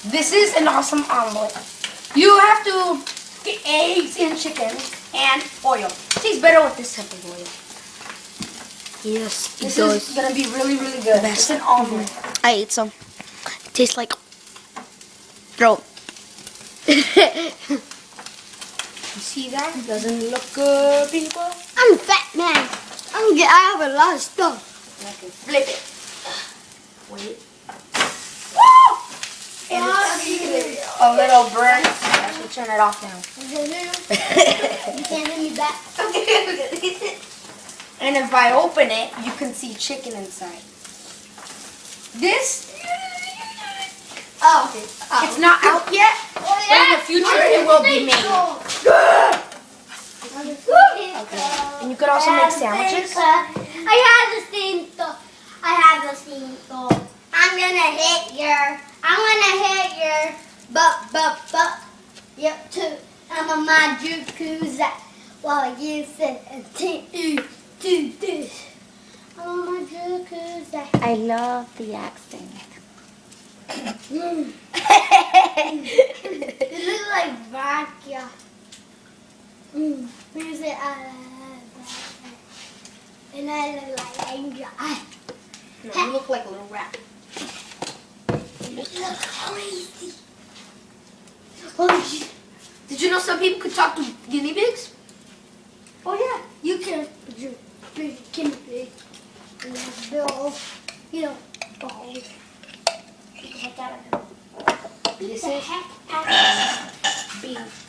This is an awesome omelet. You have to get eggs and chicken and oil. It tastes better with this type of oil. Yes, This is gonna be really, really good. It's an omelet. I ate some. It tastes like throat. You see that? Doesn't it look good, people? I'm a fat man. I have a lot of stuff. I can flip it. Wait. Woo! And it's a little burnt. I should turn it off now. You can't hit me back. And if I open it, you can see chicken inside. This, Oh. it's not out yet, but in the future it will be made. Okay. And you could also make sandwiches. I have the same thought. I'm gonna hit your butt. Yep, too. I'm a Majukuza while you sit and do this. I'm a Majukuza. I love the accent. It looks like vodka. Here's it. And I look like Angel. No, you look like a little rat. You look crazy. Oh, did you know some people could talk to guinea pigs? Oh yeah, you can. You can be. And have bills. You know, balls. Heck out of them. This The is heck out of beef.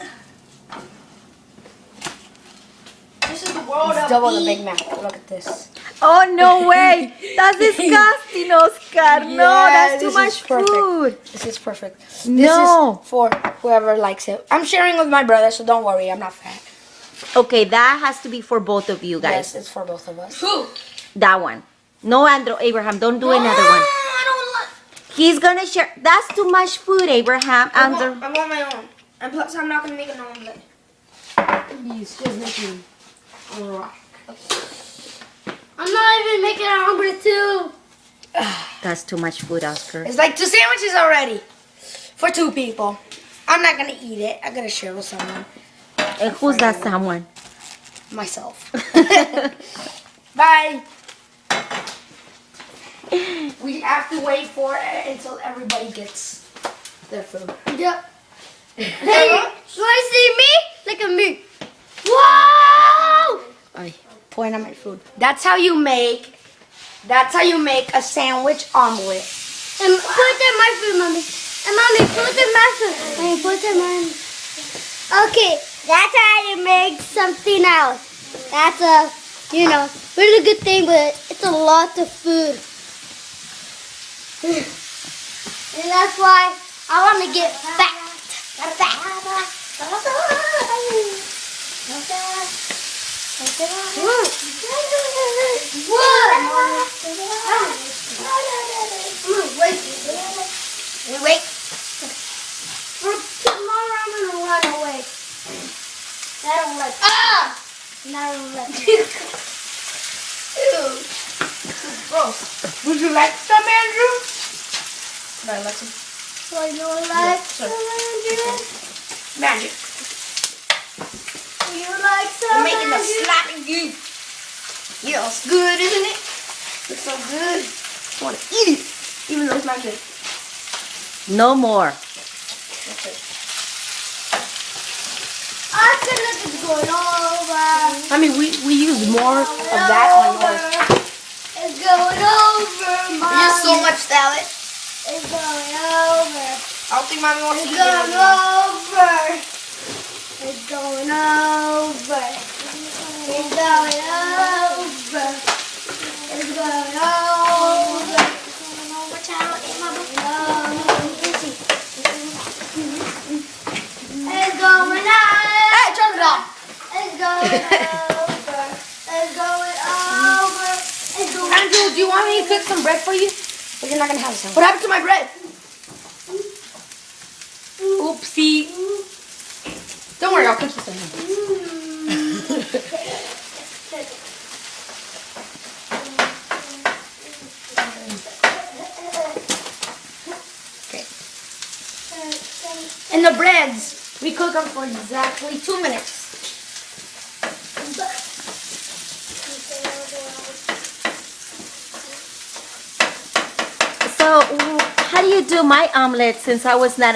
This is the world It's of double the beef. Big Mac. Look at this. Oh, no way. That's disgusting, Oscar. No, that's too this much is perfect. food. This is perfect. No. This is for whoever likes it. I'm sharing with my brother, so don't worry. I'm not fat. Okay, that has to be for both of you guys. Yes, it's for both of us. That one. No, Andrew, Abraham, don't do another one. I don't like. He's gonna share. That's too much food, Abraham. I Andrew. want my own. And plus, I'm not gonna make an omelet. He's just making a rock. I'm not even making an omelet too. That's too much food, Oscar. It's like 2 sandwiches already for 2 people. I'm not gonna eat it. I'm gonna share with someone. And who's that someone? Myself. Bye. We have to wait for it until everybody gets their food. Yep. Hey, you want to see me? Look at me. Whoa! Ay, point at my food. That's how you make a sandwich omelet. And put it in my food, mommy. And mommy, put it in my food. Mommy, put it in mine. Okay, that's how you make something else. That's a, really good thing, but it's a lot of food. And that's why I want to get fat. Wait. For tomorrow, I'm going to run away. I don't like it. And I don't like it. Ew. Gross. Would you like some, Andrew? I like some. So you like sure. some, Andrew? Magic. You like some, We're making a Andrew? slapping goop. Yeah, it's good, isn't it? It's so good. I want to eat it, even though it's not good. No more. Okay. I feel like it's going over. I mean, we use more of that on yours. It's going over, Mommy. We use so much salad. It's going over. I don't think Mommy wants to It's eat it going anymore. over. It's going over. It's going over. It's going over. It's going over. Hey, turn it off. It's going over. It's going over. It's going Andrew, do you want me to cook some bread for you? But you're not gonna have some. What happened to my bread? Oopsie. Don't worry, I'll cook you some. Okay. And the breads, we cook them for exactly 2 minutes. So, how do you do my omelet since I was not